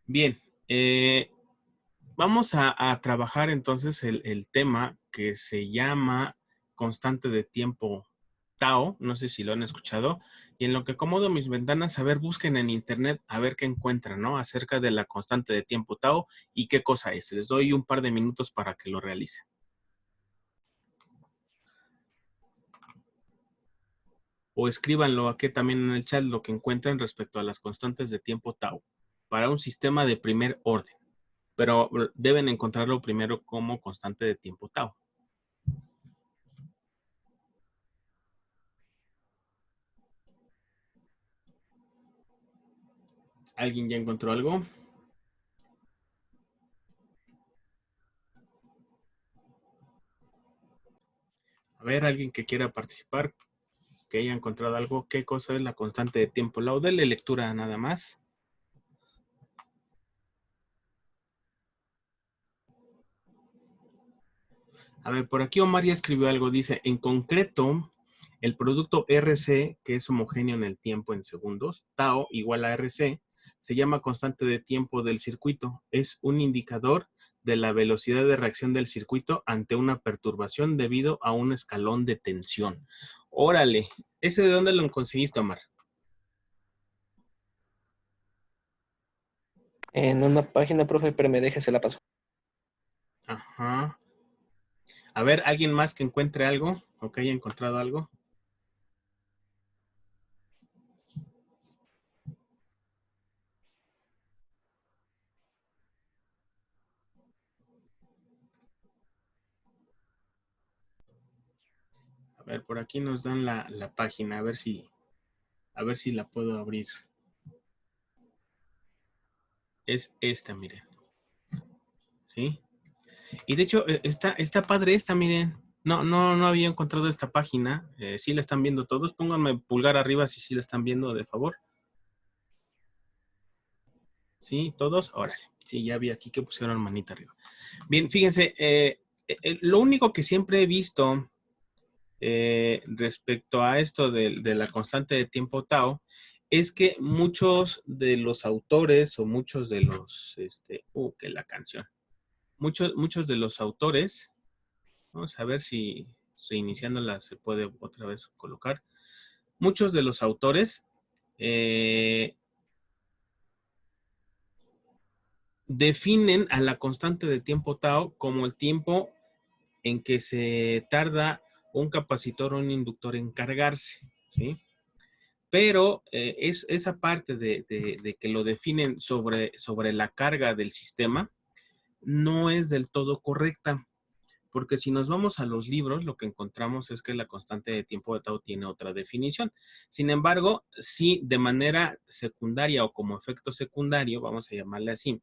Bien, vamos a trabajar entonces el tema que se llama constante de tiempo Tao. No sé si lo han escuchado. Y en lo que acomodo mis ventanas, a ver, busquen en internet a ver qué encuentran, ¿no? Acerca de la constante de tiempo Tao y qué cosa es. Les doy un par de minutos para que lo realicen. O escríbanlo aquí también en el chat lo que encuentren respecto a las constantes de tiempo Tao para un sistema de primer orden. Pero deben encontrarlo primero como constante de tiempo Tao. ¿Alguien ya encontró algo? A ver, alguien que quiera participar, que haya encontrado algo. ¿Qué cosa es la constante de tiempo? La de lectura nada más. A ver, por aquí Omar ya escribió algo. Dice, en concreto, el producto RC, que es homogéneo en el tiempo en segundos, tau igual a RC, se llama constante de tiempo del circuito. Es un indicador de la velocidad de reacción del circuito ante una perturbación debido a un escalón de tensión. Órale, ¿ese de dónde lo conseguiste, Omar? En una página, profe, pero me deje, se la paso. Ajá. A ver, ¿alguien más que encuentre algo o que haya encontrado algo? A ver, por aquí nos dan la página, a ver si la puedo abrir. Es esta, miren. ¿Sí? Y de hecho, está padre esta, miren. No había encontrado esta página. ¿Sí la están viendo todos? Pónganme pulgar arriba si sí la están viendo, de favor. ¿Sí? ¿Todos? Órale. Sí, ya vi aquí que pusieron manita arriba. Bien, fíjense, lo único que siempre he visto respecto a esto de la constante de tiempo Tao es que muchos de los autores o muchos de los, que la canción, muchos de los autores, vamos a ver si reiniciándola se puede otra vez colocar, muchos de los autores eh, definen a la constante de tiempo Tao como el tiempo en que se tarda un capacitor o un inductor en cargarse, ¿sí? Pero esa parte de que lo definen sobre la carga del sistema no es del todo correcta, porque si nos vamos a los libros, lo que encontramos es que la constante de tiempo de Tau tiene otra definición. Sin embargo, sí, de manera secundaria o como efecto secundario, vamos a llamarle así,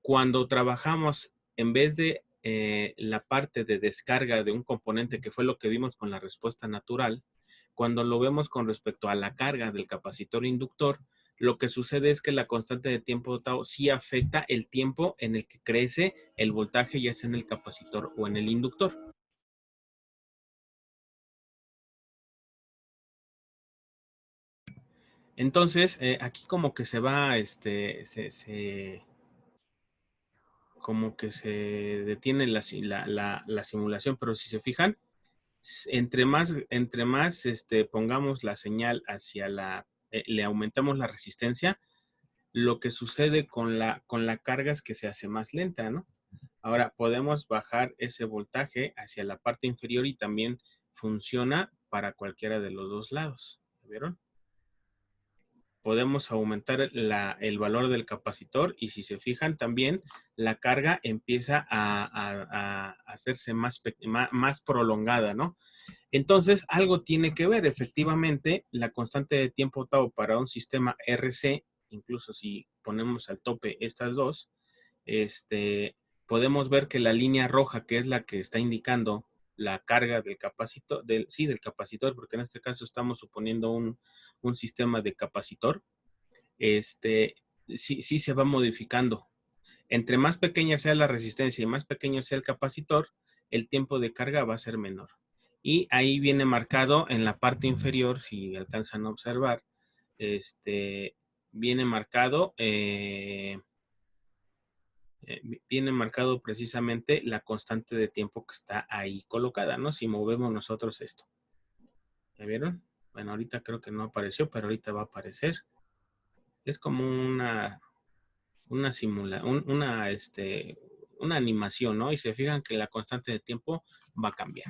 cuando trabajamos en vez de la parte de descarga de un componente, que fue lo que vimos con la respuesta natural, cuando lo vemos con respecto a la carga del capacitor inductor, lo que sucede es que la constante de tiempo tau sí afecta el tiempo en el que crece el voltaje, ya sea en el capacitor o en el inductor. Entonces, aquí como que se va, como que se detiene la simulación, pero si se fijan, entre más pongamos la señal hacia le aumentamos la resistencia, lo que sucede con la carga es que se hace más lenta, ¿no? Ahora podemos bajar ese voltaje hacia la parte inferior y también funciona para cualquiera de los dos lados. ¿Vieron? Podemos aumentar el valor del capacitor y si se fijan también la carga empieza a hacerse más prolongada, ¿no? Entonces, algo tiene que ver. Efectivamente, la constante de tiempo tau para un sistema RC, incluso si ponemos al tope estas dos, podemos ver que la línea roja, que es la que está indicando la carga del capacitor, del capacitor, porque en este caso estamos suponiendo un sistema de capacitor, sí se va modificando. Entre más pequeña sea la resistencia y más pequeño sea el capacitor, el tiempo de carga va a ser menor. Y ahí viene marcado en la parte inferior, si alcanzan a observar, viene marcado viene marcado precisamente la constante de tiempo que está ahí colocada, ¿no? Si movemos nosotros esto. ¿Ya vieron? Bueno, ahorita creo que no apareció, pero ahorita va a aparecer. Es como una una animación, ¿no? Y se fijan que la constante de tiempo va a cambiar.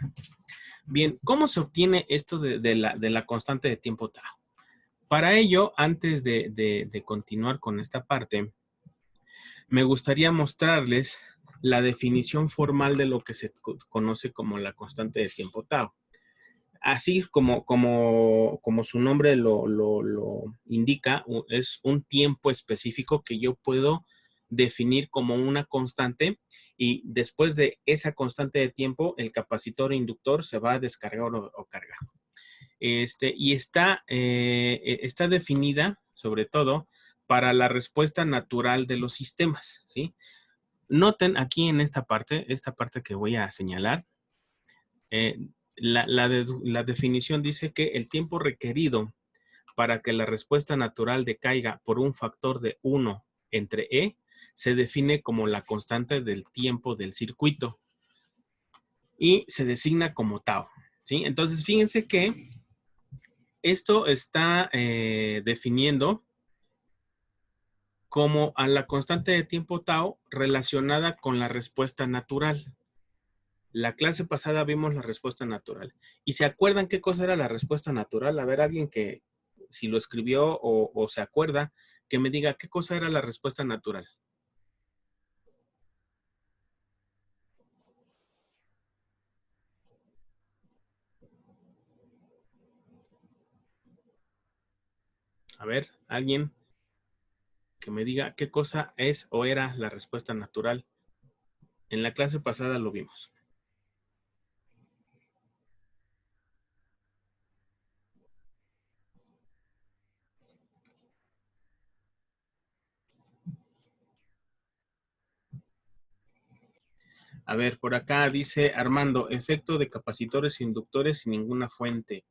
Bien, ¿cómo se obtiene esto de la constante de tiempo tau? Para ello, antes de continuar con esta parte, me gustaría mostrarles la definición formal de lo que se conoce como la constante de tiempo tau. Así como su nombre lo indica, es un tiempo específico que yo puedo definir como una constante y después de esa constante de tiempo, el capacitor e inductor se va a descargar o cargar. Y está definida, sobre todo, para la respuesta natural de los sistemas, ¿sí? Noten aquí en esta parte que voy a señalar, la definición dice que el tiempo requerido para que la respuesta natural decaiga por un factor de 1 entre E se define como la constante del tiempo del circuito y se designa como tau, ¿sí? Entonces, fíjense que esto está definiendo como a la constante de tiempo tau relacionada con la respuesta natural. La clase pasada vimos la respuesta natural. ¿Y se acuerdan qué cosa era la respuesta natural? A ver, alguien que si lo escribió o se acuerda, que me diga qué cosa era la respuesta natural. A ver, alguien que me diga qué cosa es o era la respuesta natural. En la clase pasada lo vimos. A ver, por acá dice Armando, efecto de capacitores e inductores sin ninguna fuente.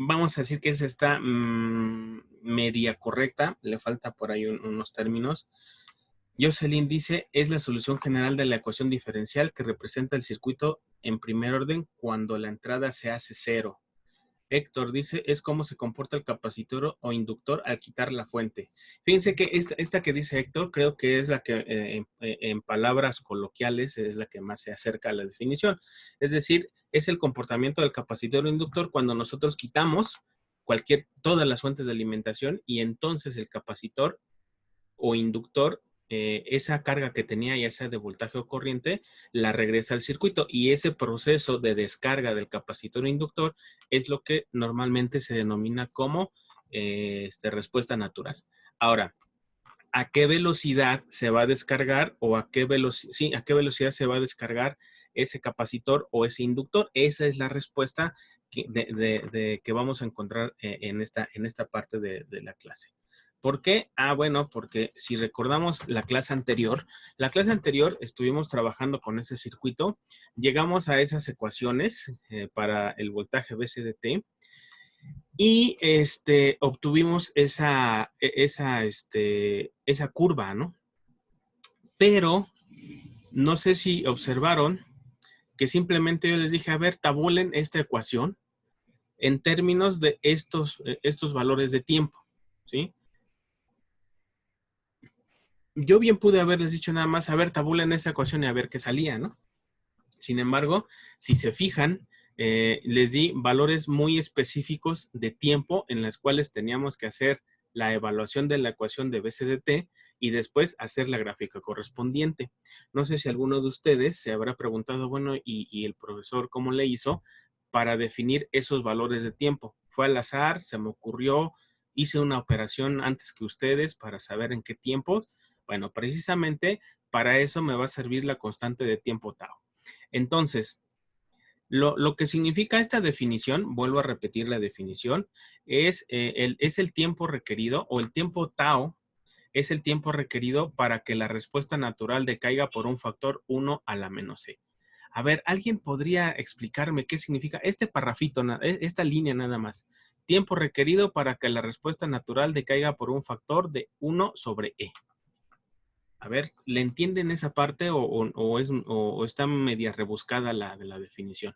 Vamos a decir que esa está media correcta. Le falta por ahí unos términos. Jocelyn dice, es la solución general de la ecuación diferencial que representa el circuito en primer orden cuando la entrada se hace cero. Héctor dice, es cómo se comporta el capacitor o inductor al quitar la fuente. Fíjense que esta que dice Héctor, creo que es la que en palabras coloquiales es la que más se acerca a la definición. Es decir, es el comportamiento del capacitor o inductor cuando nosotros quitamos todas las fuentes de alimentación y entonces el capacitor o inductor, esa carga que tenía, ya sea de voltaje o corriente, la regresa al circuito. Y ese proceso de descarga del capacitor o inductor es lo que normalmente se denomina como respuesta natural. Ahora, ¿a qué velocidad se va a descargar o a qué velocidad se va a descargar ese capacitor o ese inductor? Esa es la respuesta que vamos a encontrar en esta parte de la clase. ¿Por qué? Bueno, porque si recordamos la clase anterior estuvimos trabajando con ese circuito, llegamos a esas ecuaciones para el voltaje VCDT y obtuvimos esa curva, ¿no? Pero no sé si observaron que simplemente yo les dije, a ver, tabulen esta ecuación en términos de estos valores de tiempo, ¿sí? Yo bien pude haberles dicho nada más, a ver, tabulen esa ecuación y a ver qué salía, ¿no? Sin embargo, si se fijan, les di valores muy específicos de tiempo en las cuales teníamos que hacer la evaluación de la ecuación de BCDT y después hacer la gráfica correspondiente. No sé si alguno de ustedes se habrá preguntado, bueno, ¿y el profesor cómo le hizo para definir esos valores de tiempo? ¿Fue al azar? ¿Se me ocurrió? ¿Hice una operación antes que ustedes para saber en qué tiempo? Bueno, precisamente para eso me va a servir la constante de tiempo tau. Entonces, lo que significa esta definición, vuelvo a repetir la definición, es el tiempo requerido o el tiempo tau es el tiempo requerido para que la respuesta natural decaiga por un factor 1 a la menos c. A ver, ¿alguien podría explicarme qué significa este parrafito, esta línea nada más? tiempo requerido para que la respuesta natural decaiga por un factor de 1 sobre E. A ver, ¿le entienden esa parte o está media rebuscada de la definición?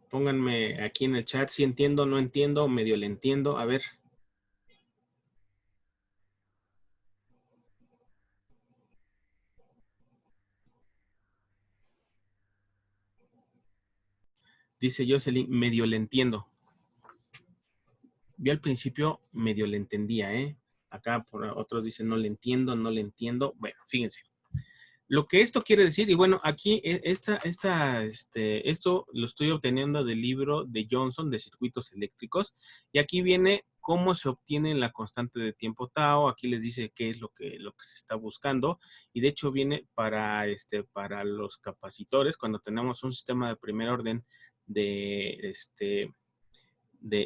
Pónganme aquí en el chat si entiendo, no entiendo, medio le entiendo. A ver. Dice Jocelyn, medio le entiendo. Yo al principio medio le entendía, ¿eh? Acá por otros dicen no le entiendo, no le entiendo. Bueno, fíjense. Lo que esto quiere decir, y bueno, aquí esto lo estoy obteniendo del libro de Johnson de circuitos eléctricos, y aquí viene cómo se obtiene la constante de tiempo tau. Aquí les dice qué es lo que se está buscando, y de hecho viene para los capacitores, cuando tenemos un sistema de primer orden de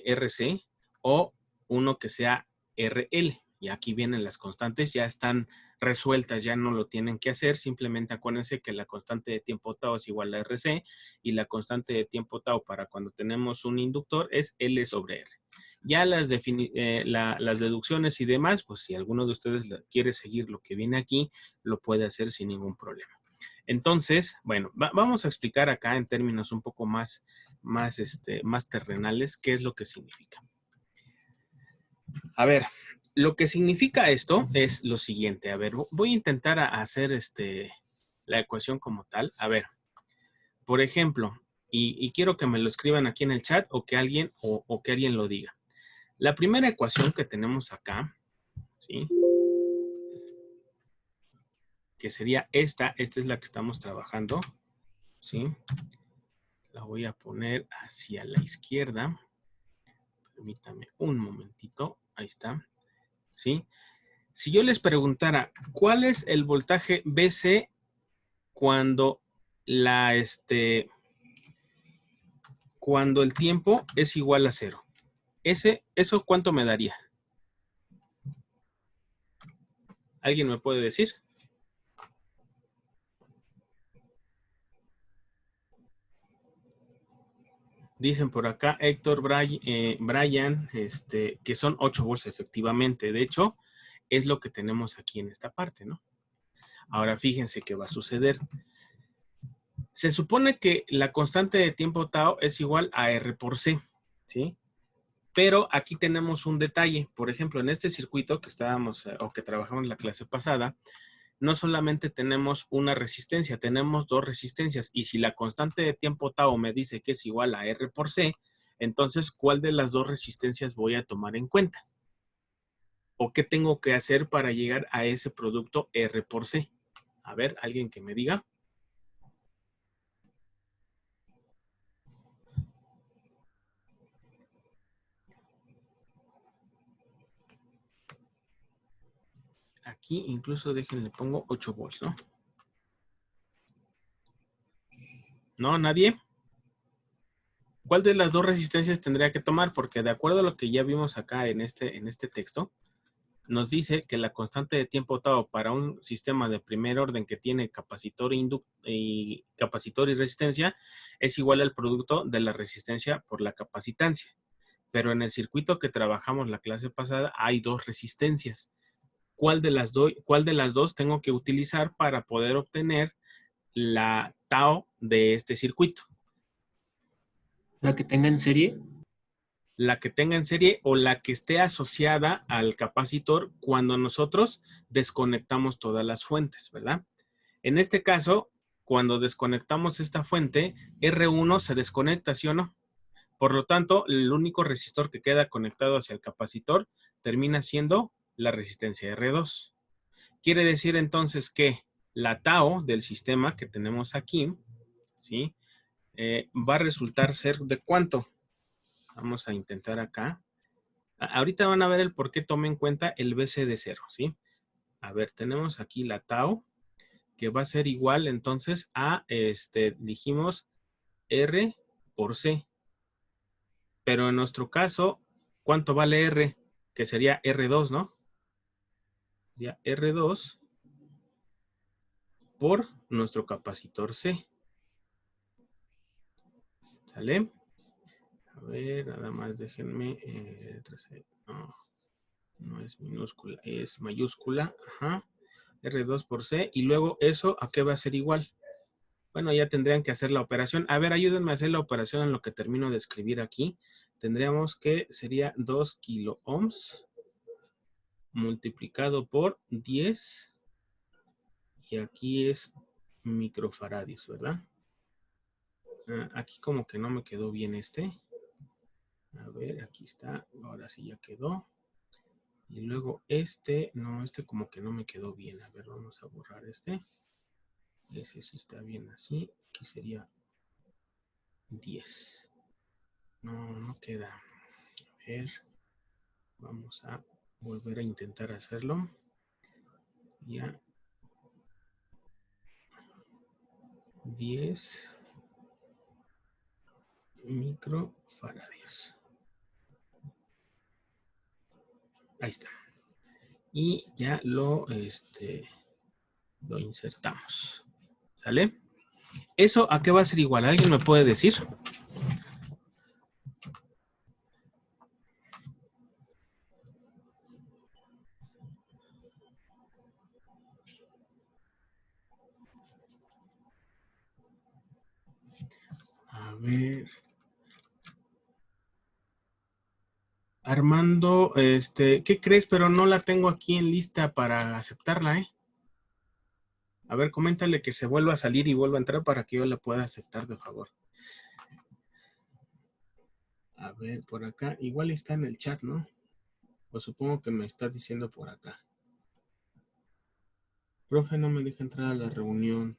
RC o uno que sea RL. Y aquí vienen las constantes, ya están resueltas, ya no lo tienen que hacer. Simplemente acuérdense que la constante de tiempo tau es igual a RC y la constante de tiempo tau para cuando tenemos un inductor es L sobre R. Ya las deducciones y demás, pues si alguno de ustedes quiere seguir lo que viene aquí, lo puede hacer sin ningún problema. Entonces, bueno, vamos a explicar acá en términos un poco más terrenales qué es lo que significa. A ver, lo que significa esto es lo siguiente. A ver, voy a intentar hacer la ecuación como tal. A ver, por ejemplo, y quiero que me lo escriban aquí en el chat o que alguien lo diga. La primera ecuación que tenemos acá, ¿sí? Que sería esta es la que estamos trabajando, ¿sí? La voy a poner hacia la izquierda. Permítame un momentito. Ahí está. ¿Sí? Si yo les preguntara, ¿cuál es el voltaje BC cuando cuando el tiempo es igual a 0? ¿Eso cuánto me daría? ¿Alguien me puede decir? Dicen por acá, Héctor, Brian, que son 8 volts efectivamente. De hecho, es lo que tenemos aquí en esta parte, ¿no? Ahora fíjense qué va a suceder. Se supone que la constante de tiempo tau es igual a R por C, ¿sí? Pero aquí tenemos un detalle. Por ejemplo, en este circuito que estábamos o que trabajamos en la clase pasada, no solamente tenemos una resistencia, tenemos dos resistencias. Y si la constante de tiempo tau me dice que es igual a R por C, entonces, ¿cuál de las dos resistencias voy a tomar en cuenta? ¿O qué tengo que hacer para llegar a ese producto R por C? A ver, alguien que me diga. Aquí incluso déjenle pongo 8 volts, ¿no? ¿No? ¿Nadie? ¿Cuál de las dos resistencias tendría que tomar? Porque de acuerdo a lo que ya vimos acá en este texto, nos dice que la constante de tiempo tau para un sistema de primer orden que tiene capacitor y resistencia es igual al producto de la resistencia por la capacitancia. Pero en el circuito que trabajamos la clase pasada hay dos resistencias. ¿Cuál de las dos tengo que utilizar para poder obtener la tau de este circuito? La que tenga en serie. La que tenga en serie o la que esté asociada al capacitor cuando nosotros desconectamos todas las fuentes, ¿verdad? En este caso, cuando desconectamos esta fuente, R1 se desconecta, ¿sí o no? Por lo tanto, el único resistor que queda conectado hacia el capacitor termina siendo la resistencia R2. Quiere decir entonces que la tau del sistema que tenemos aquí, ¿sí? Va a resultar ser ¿de cuánto? Vamos a intentar acá. Ahorita van a ver el por qué tome en cuenta el BC de 0, ¿sí? A ver, tenemos aquí la tau, que va a ser igual entonces a, dijimos, R por C. Pero en nuestro caso, ¿cuánto vale R? Que sería R2, ¿no? Sería R2 por nuestro capacitor C. ¿Sale? A ver, nada más déjenme. No, no es minúscula, es mayúscula. Ajá. R2 por C. Y luego eso, ¿a qué va a ser igual? Bueno, ya tendrían que hacer la operación. A ver, ayúdenme a hacer la operación en lo que termino de escribir aquí. Tendríamos que sería 2 kilo ohms multiplicado por 10. Y aquí es microfaradios, ¿verdad? Aquí como que no me quedó bien este. A ver, aquí está. Ahora sí ya quedó. Y luego este, no, este como que no me quedó bien. A ver, vamos a borrar este. Ese sí está bien así. Aquí sería 10. No, no queda. A ver, vamos a volver a intentar hacerlo. Ya. 10 microfaradios. Ahí está. Y ya lo insertamos. ¿Sale? ¿Eso a qué va a ser igual? ¿Alguien me puede decir? A ver. Armando, ¿qué crees? Pero no la tengo aquí en lista para aceptarla, ¿eh? A ver, coméntale que se vuelva a salir y vuelva a entrar para que yo la pueda aceptar, de favor. A ver, por acá. Igual está en el chat, ¿no? Pues supongo que me está diciendo por acá. Profe, no me deja entrar a la reunión.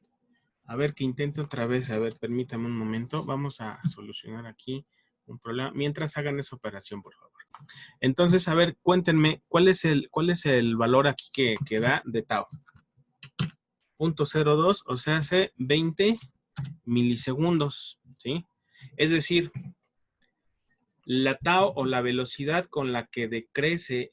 A ver, que intente otra vez. A ver, permítame un momento. Vamos a solucionar aquí un problema. Mientras hagan esa operación, por favor. Entonces, a ver, cuéntenme, ¿cuál es el valor aquí que da de tau? 0.02, o sea, hace 20 milisegundos, ¿sí? Es decir, la tau o la velocidad con la que decrece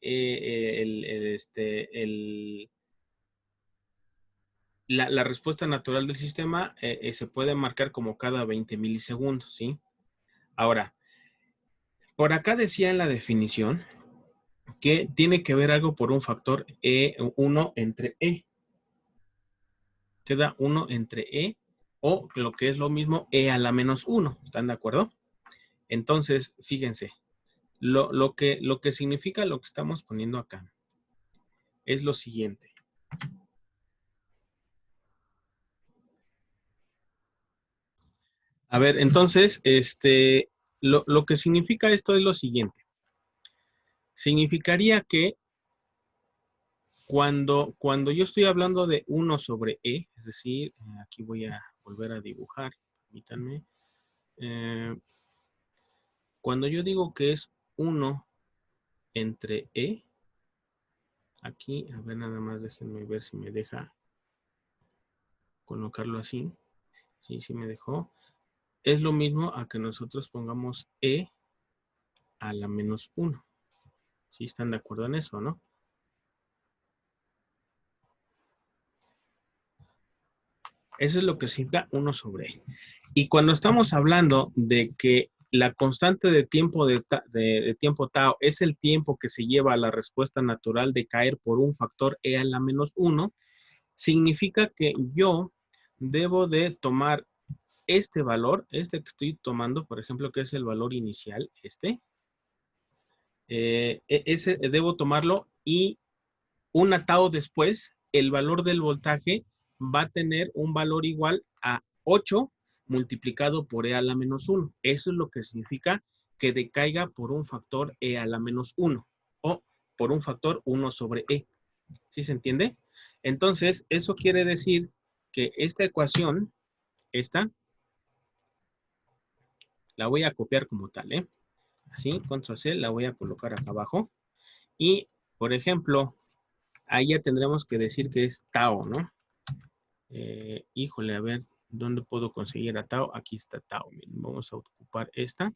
la respuesta natural del sistema se puede marcar como cada 20 milisegundos, ¿sí? Ahora, por acá decía en la definición que tiene que ver algo por un factor 1 entre E. Queda 1 entre E o lo que es lo mismo E a la menos 1. ¿Están de acuerdo? Entonces, fíjense, lo que significa lo que estamos poniendo acá es lo siguiente. A ver, entonces, lo que significa esto es lo siguiente. Significaría que cuando yo estoy hablando de 1 sobre E, es decir, aquí voy a volver a dibujar, permítanme. Cuando yo digo que es 1 entre E, aquí, a ver, nada más déjenme ver si me deja colocarlo así. Sí, sí me dejó. Es lo mismo a que nosotros pongamos E a la menos 1. ¿Sí están de acuerdo en eso, no? Eso es lo que significa 1 sobre E. Y cuando estamos hablando de que la constante de tiempo de tiempo tau es el tiempo que se lleva a la respuesta natural de caer por un factor E a la menos 1, significa que yo debo de tomar este valor, que estoy tomando, por ejemplo, que es el valor inicial, ese debo tomarlo y una tau después, el valor del voltaje va a tener un valor igual a 8 multiplicado por E a la menos 1. Eso es lo que significa que decaiga por un factor E a la menos 1 o por un factor 1 sobre E. ¿Sí se entiende? Entonces, eso quiere decir que esta ecuación, la voy a copiar como tal, ¿eh? Así, control C, la voy a colocar acá abajo. Y, por ejemplo, ahí ya tendremos que decir que es tau, ¿no? Híjole, a ver, ¿dónde puedo conseguir a tau? Aquí está tau. Miren, vamos a ocupar esta.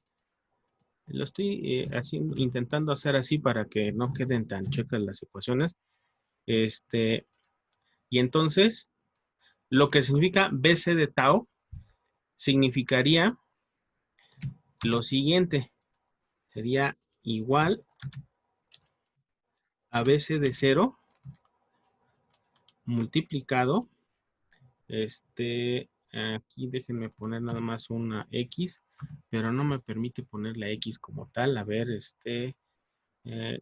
Lo estoy intentando hacer así para que no queden tan checas las ecuaciones. Y entonces, lo que significa BC de tau significaría lo siguiente sería igual a BC de 0 multiplicado, aquí déjenme poner nada más una X, pero no me permite poner la X como tal. A ver,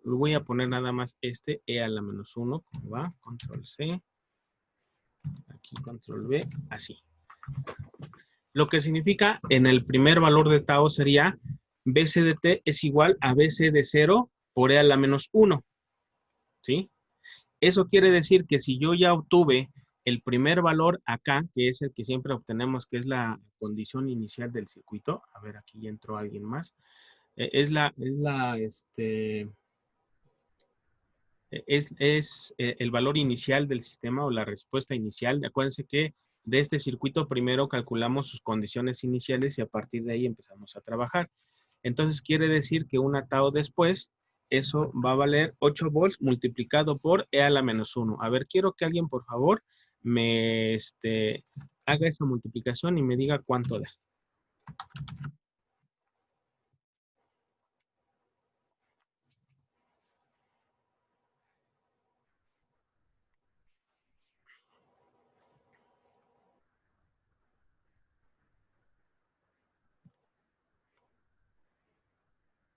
lo voy a poner nada más E a la menos 1, ¿cómo va? Control C, aquí Control V, así. Lo que significa en el primer valor de tau sería BC de T es igual a BC de 0 por E a la menos 1, ¿sí? Eso quiere decir que si yo ya obtuve el primer valor acá, que es el que siempre obtenemos, que es la condición inicial del circuito. A ver, aquí ya entró alguien más. Es el valor inicial del sistema o la respuesta inicial. Acuérdense que de este circuito primero calculamos sus condiciones iniciales y a partir de ahí empezamos a trabajar. Entonces quiere decir que una tau después, eso va a valer 8 volts multiplicado por E a la menos 1. A ver, quiero que alguien por favor me haga esa multiplicación y me diga cuánto da.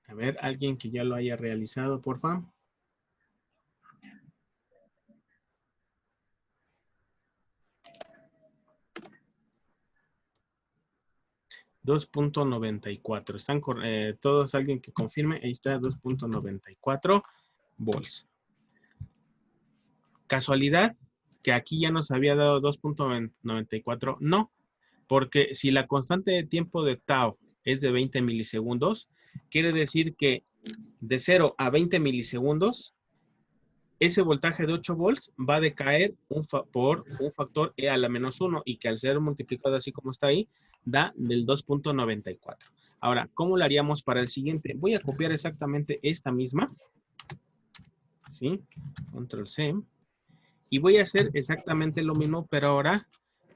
A ver, alguien que ya lo haya realizado, por favor. $2.94. ¿Están todos? Alguien que confirme. Ahí está, 2.94 volts. ¿Casualidad que aquí ya nos había dado 2.94? No, porque si la constante de tiempo de tau es de 20 milisegundos, quiere decir que de 0 a 20 milisegundos, ese voltaje de 8 volts va a decaer por un factor E a la menos 1 y que al ser multiplicado así como está ahí, da del 2.94. Ahora, ¿cómo lo haríamos para el siguiente? Voy a copiar exactamente esta misma. ¿Sí? Control C. Y voy a hacer exactamente lo mismo, pero ahora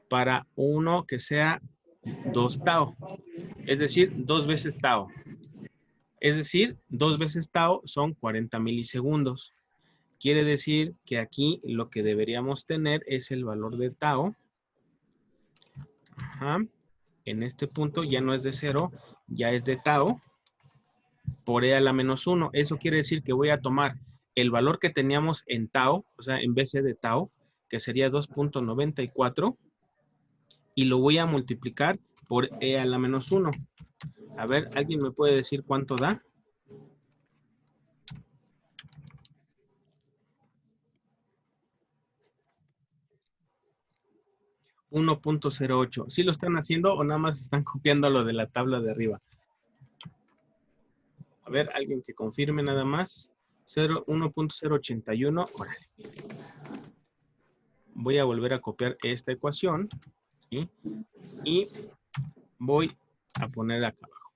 para uno que sea 2 tau. Es decir, 2 veces tau. Es decir, 2 veces tau son 40 milisegundos. Quiere decir que aquí lo que deberíamos tener es el valor de tau. Ajá. En este punto ya no es de 0, ya es de tau por E a la menos 1. Eso quiere decir que voy a tomar el valor que teníamos en tau, o sea, en BC de tau, que sería 2.94, y lo voy a multiplicar por E a la menos 1. A ver, ¿alguien me puede decir cuánto da? $1.08. ¿Sí lo están haciendo o nada más están copiando lo de la tabla de arriba? A ver, alguien que confirme nada más. 1.081. Órale. Voy a volver a copiar esta ecuación, ¿sí? Y voy a poner acá abajo.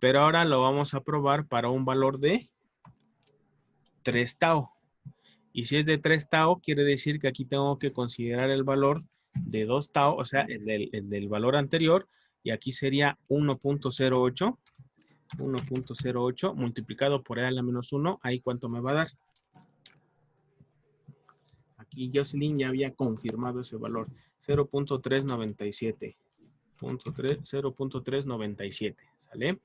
Pero ahora lo vamos a probar para un valor de 3 tau. Y si es de 3 tau, quiere decir que aquí tengo que considerar el valor de 2 tau, o sea, el del valor anterior, y aquí sería 1.08. 1.08 multiplicado por E a la menos 1, ahí cuánto me va a dar. Aquí Jocelyn ya había confirmado ese valor, 0.397. 0.397, ¿sale?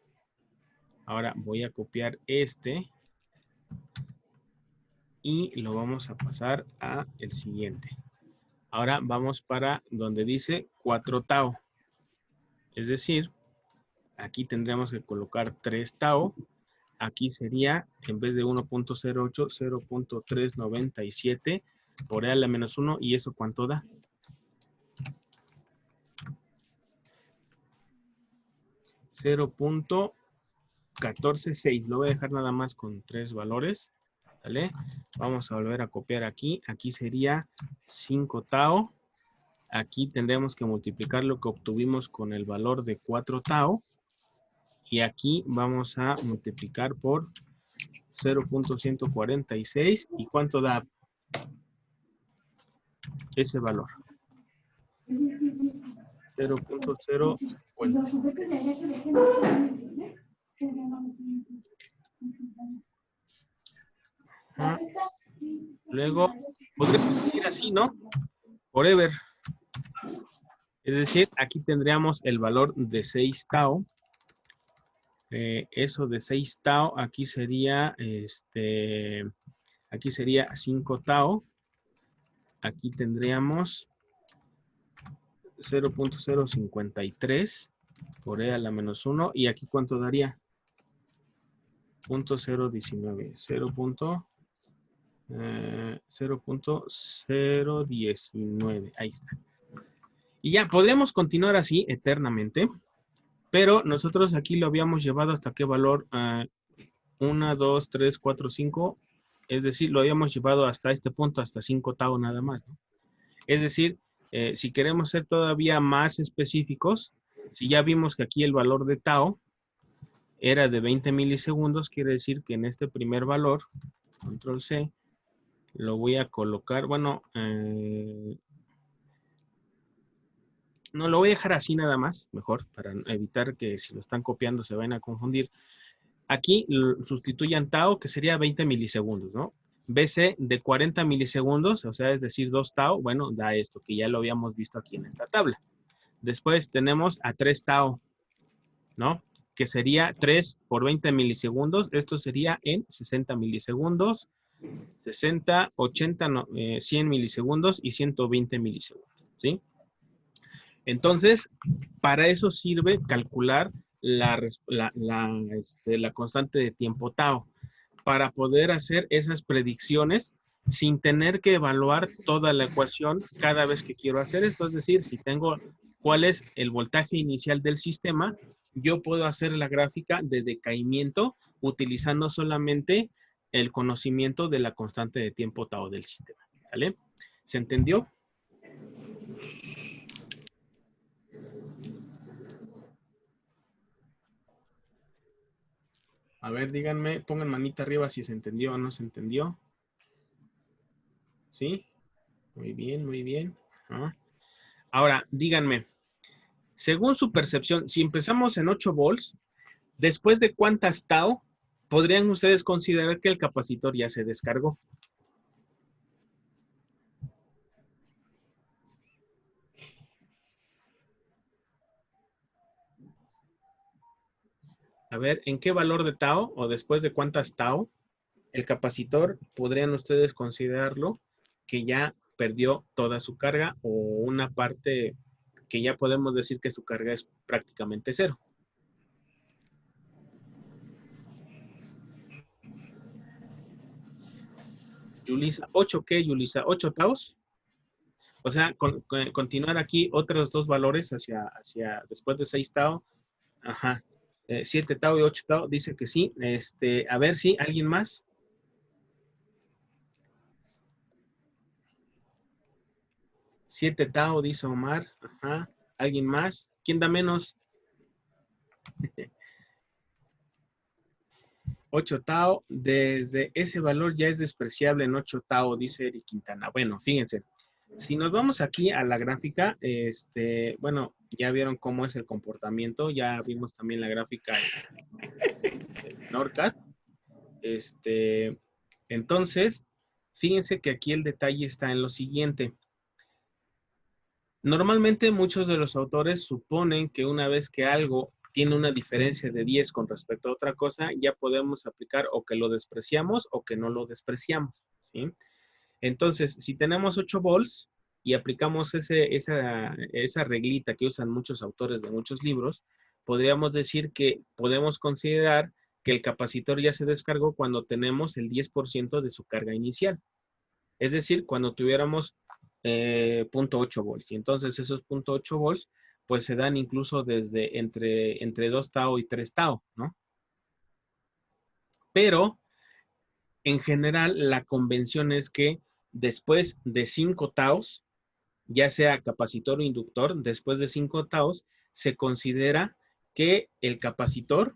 Ahora voy a copiar este y lo vamos a pasar a el siguiente. Ahora vamos para donde dice 4 tau. Es decir, aquí tendríamos que colocar 3 tau. Aquí sería, en vez de 1.08, 0.397 por E a la menos 1. ¿Y eso cuánto da? 0.146. Lo voy a dejar nada más con 3 valores. ¿Vale? Vamos a volver a copiar aquí. Aquí sería 5 tau. Aquí tendremos que multiplicar lo que obtuvimos con el valor de 4 tau. Y aquí vamos a multiplicar por 0.146. ¿Y cuánto da ese valor? 0.0. Ah, luego, podríamos seguir así, ¿no? Forever. Es decir, aquí tendríamos el valor de 6 tau. Eso de 6 tau, aquí sería, aquí sería 5 tau. Aquí tendríamos 0.053 por e a la menos 1. ¿Y aquí cuánto daría? 0.019. 0.019. Ahí está. Y ya, podríamos continuar así eternamente, pero nosotros aquí lo habíamos llevado hasta qué valor? 1, 2, 3, 4, 5. Es decir, lo habíamos llevado hasta este punto, hasta 5 tau nada más, ¿no? Es decir, si queremos ser todavía más específicos, si ya vimos que aquí el valor de tau era de 20 milisegundos, quiere decir que en este primer valor, control C, lo voy a colocar, bueno, no, lo voy a dejar así nada más, mejor, para evitar que si lo están copiando se vayan a confundir. Aquí sustituyan tau, que sería 20 milisegundos, ¿no? BC de 40 milisegundos, o sea, es decir, 2 tau, bueno, da esto, que ya lo habíamos visto aquí en esta tabla. Después tenemos a 3 tau, ¿no? Que sería 3 por 20 milisegundos. Esto sería en 60 milisegundos, 60, 80, 100 milisegundos y 120 milisegundos, ¿sí? Entonces, para eso sirve calcular la constante de tiempo tau, para poder hacer esas predicciones sin tener que evaluar toda la ecuación cada vez que quiero hacer esto. Es decir, si tengo cuál es el voltaje inicial del sistema, yo puedo hacer la gráfica de decaimiento utilizando solamente el conocimiento de la constante de tiempo tau del sistema. ¿Vale? ¿Se entendió? A ver, díganme, pongan manita arriba si se entendió o no se entendió. ¿Sí? Muy bien, muy bien. Ajá. Ahora, díganme, según su percepción, si empezamos en 8 volts, ¿después de cuántas tau podrían ustedes considerar que el capacitor ya se descargó? A ver, ¿en qué valor de tau o después de cuántas tau el capacitor podrían ustedes considerarlo que ya perdió toda su carga o una parte que ya podemos decir que su carga es prácticamente cero? Yulisa, ¿8 qué, Yulisa? ¿8 taus? O sea, continuar aquí otros dos valores hacia después de 6 tau. Ajá. 7 tau y 8 tau. Dice que sí. A ver si alguien más. 7 tau, dice Omar. Ajá. ¿Alguien más? ¿Quién da menos? 8 tau. Desde ese valor ya es despreciable en 8 tau, dice Eric Quintana. Bueno, fíjense. Si nos vamos aquí a la gráfica, bueno, ya vieron cómo es el comportamiento, ya vimos también la gráfica en NORCAD. Entonces, fíjense que aquí el detalle está en lo siguiente. Normalmente muchos de los autores suponen que una vez que algo tiene una diferencia de 10 con respecto a otra cosa, ya podemos aplicar o que lo despreciamos o que no lo despreciamos, ¿sí? Entonces, si tenemos 8 volts y aplicamos esa reglita que usan muchos autores de muchos libros, podríamos decir que podemos considerar que el capacitor ya se descargó cuando tenemos el 10% de su carga inicial. Es decir, cuando tuviéramos 0.8 volts. Y entonces esos 0.8 volts, pues se dan incluso desde entre 2 tau y 3 tau, ¿no? Pero, en general, la convención es que después de 5 taus, ya sea capacitor o inductor, después de 5 taus, se considera que el capacitor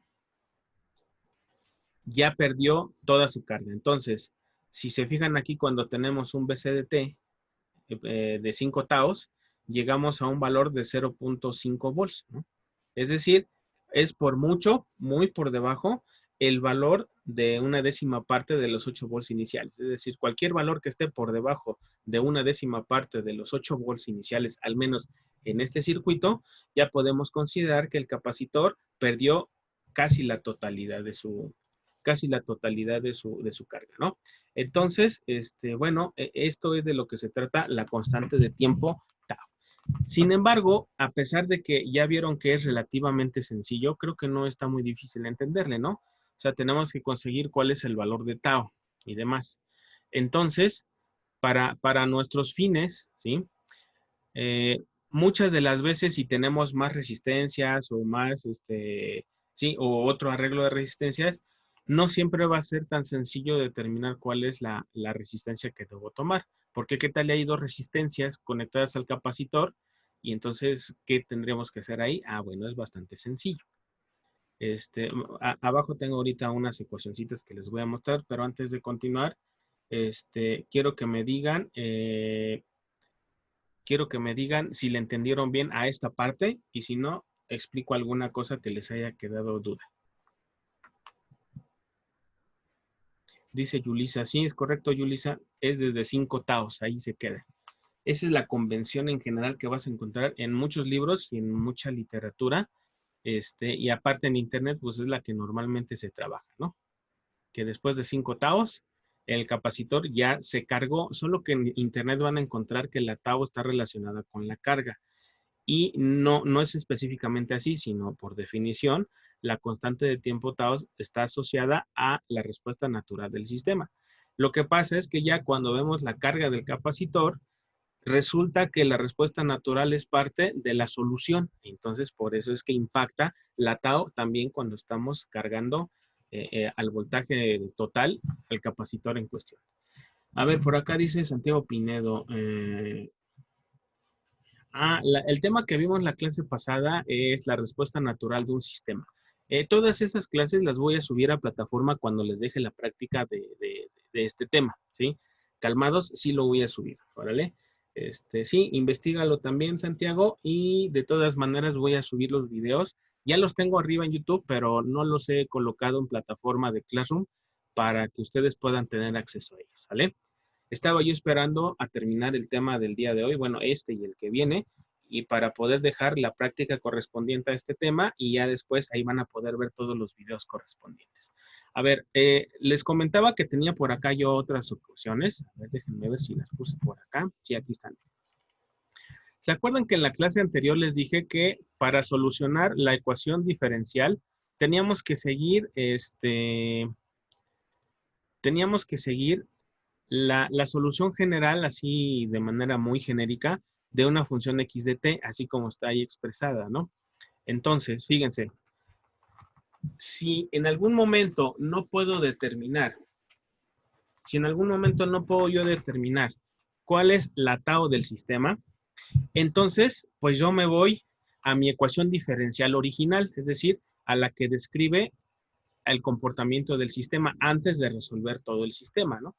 ya perdió toda su carga. Entonces, si se fijan aquí cuando tenemos un BCDT de 5 taus, llegamos a un valor de 0.5 volts, ¿no? Es decir, es por mucho, muy por debajo, el valor de una décima parte de los 8 volts iniciales. Es decir, cualquier valor que esté por debajo de una décima parte de los 8 volts iniciales, al menos en este circuito, ya podemos considerar que el capacitor perdió casi la totalidad de su, carga, ¿no? Entonces, bueno, esto es de lo que se trata la constante de tiempo tau. Sin embargo, a pesar de que ya vieron que es relativamente sencillo, creo que no está muy difícil entenderle, ¿no? O sea, tenemos que conseguir cuál es el valor de tau y demás. Entonces, para nuestros fines, ¿sí? Muchas de las veces si tenemos más resistencias o más, sí, o otro arreglo de resistencias, no siempre va a ser tan sencillo determinar cuál es la resistencia que debo tomar. Porque qué tal hay dos resistencias conectadas al capacitor y entonces, ¿qué tendríamos que hacer ahí? Ah, bueno, es bastante sencillo. Abajo tengo ahorita unas ecuacioncitas que les voy a mostrar, pero antes de continuar, quiero que me digan, si le entendieron bien a esta parte y si no, explico alguna cosa que les haya quedado duda. Dice Yulisa, sí, es correcto, Yulisa, es desde 5 taos, ahí se queda. Esa es la convención en general que vas a encontrar en muchos libros y en mucha literatura, y aparte en internet, pues es la que normalmente se trabaja, ¿no? Que después de 5 taos, el capacitor ya se cargó, solo que en internet van a encontrar que la tau está relacionada con la carga. Y no es específicamente así, sino por definición, la constante de tiempo tau está asociada a la respuesta natural del sistema. Lo que pasa es que ya cuando vemos la carga del capacitor, resulta que la respuesta natural es parte de la solución. Entonces, por eso es que impacta la tau también cuando estamos cargando al voltaje total al capacitor en cuestión. A ver, por acá dice Santiago Pinedo, el tema que vimos la clase pasada es la respuesta natural de un sistema. Todas esas clases las voy a subir a plataforma cuando les deje la práctica de este tema, ¿sí? Calmados, sí lo voy a subir, ¿órale? Sí, investígalo también, Santiago, y de todas maneras voy a subir los videos. Ya los tengo arriba en YouTube, pero no los he colocado en plataforma de Classroom para que ustedes puedan tener acceso a ellos, ¿vale? Estaba yo esperando a terminar el tema del día de hoy, bueno, este y el que viene, y para poder dejar la práctica correspondiente a este tema y ya después ahí van a poder ver todos los videos correspondientes. A ver, les comentaba que tenía por acá yo otras opciones. A ver, déjenme ver si las puse por acá. Sí, aquí están. ¿Se acuerdan que en la clase anterior les dije que para solucionar la ecuación diferencial teníamos que seguir, la solución general, así de manera muy genérica, de una función x de t, así como está ahí expresada, ¿no? Entonces, fíjense, si en algún momento no puedo determinar, cuál es la tau del sistema, entonces, pues yo me voy a mi ecuación diferencial original, es decir, a la que describe el comportamiento del sistema antes de resolver todo el sistema, ¿no?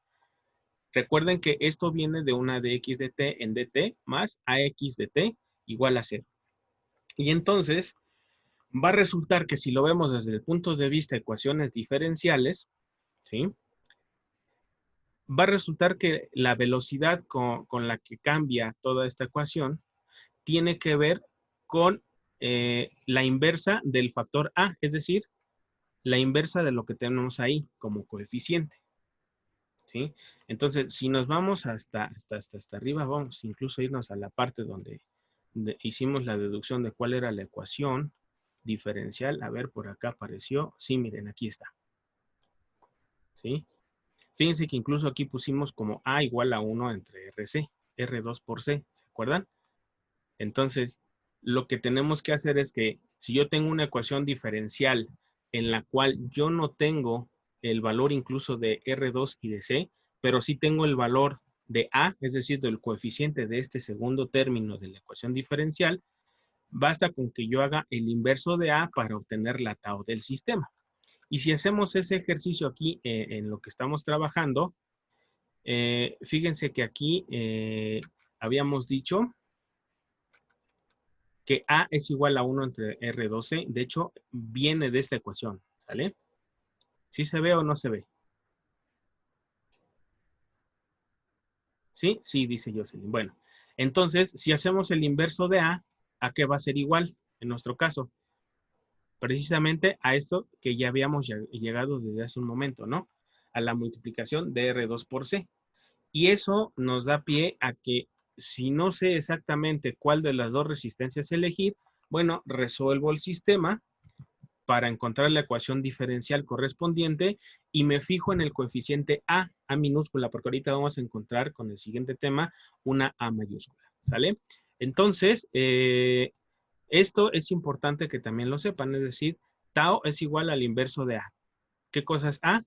Recuerden que esto viene de una dx de t en dt más ax de t igual a 0. Y entonces va a resultar que si lo vemos desde el punto de vista de ecuaciones diferenciales, ¿sí? Va a resultar que la velocidad con la que cambia toda esta ecuación tiene que ver con la inversa del factor a, es decir, la inversa de lo que tenemos ahí como coeficiente. ¿Sí? Entonces, si nos vamos hasta arriba, vamos incluso a irnos a la parte donde hicimos la deducción de cuál era la ecuación diferencial. A ver, por acá apareció. Sí, miren, aquí está. ¿Sí? Fíjense que incluso aquí pusimos como A igual a 1 entre RC, R2 por C, ¿se acuerdan? Entonces, lo que tenemos que hacer es que si yo tengo una ecuación diferencial en la cual yo no tengo el valor incluso de R2 y de C, pero sí tengo el valor de A, es decir, del coeficiente de este segundo término de la ecuación diferencial, basta con que yo haga el inverso de A para obtener la tau del sistema. Y si hacemos ese ejercicio aquí en lo que estamos trabajando, fíjense que aquí habíamos dicho que A es igual a 1 entre R12. De hecho, viene de esta ecuación, ¿sale? ¿Sí se ve o no se ve? ¿Sí? Sí, dice Jocelyn. Bueno, entonces, si hacemos el inverso de ¿a qué va a ser igual en nuestro caso? Precisamente a esto que ya habíamos llegado desde hace un momento, ¿no? A la multiplicación de R2 por C. Y eso nos da pie a que si no sé exactamente cuál de las dos resistencias elegir, bueno, resuelvo el sistema para encontrar la ecuación diferencial correspondiente y me fijo en el coeficiente A minúscula, porque ahorita vamos a encontrar con el siguiente tema una A mayúscula, ¿sale? Entonces, esto es importante que también lo sepan, es decir, tau es igual al inverso de A. ¿Qué cosa es A?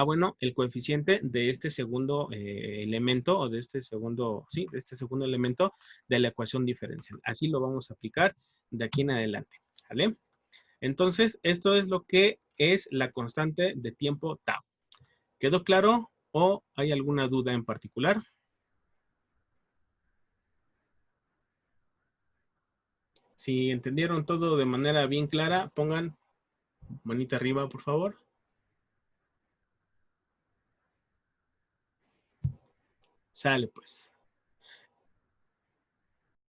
Bueno, el coeficiente de este segundo elemento o de este segundo, sí, de este segundo elemento de la ecuación diferencial. Así lo vamos a aplicar de aquí en adelante, ¿vale? Entonces, esto es lo que es la constante de tiempo tau. ¿Quedó claro o hay alguna duda en particular? Si entendieron todo de manera bien clara, pongan manita arriba, por favor. Sale pues.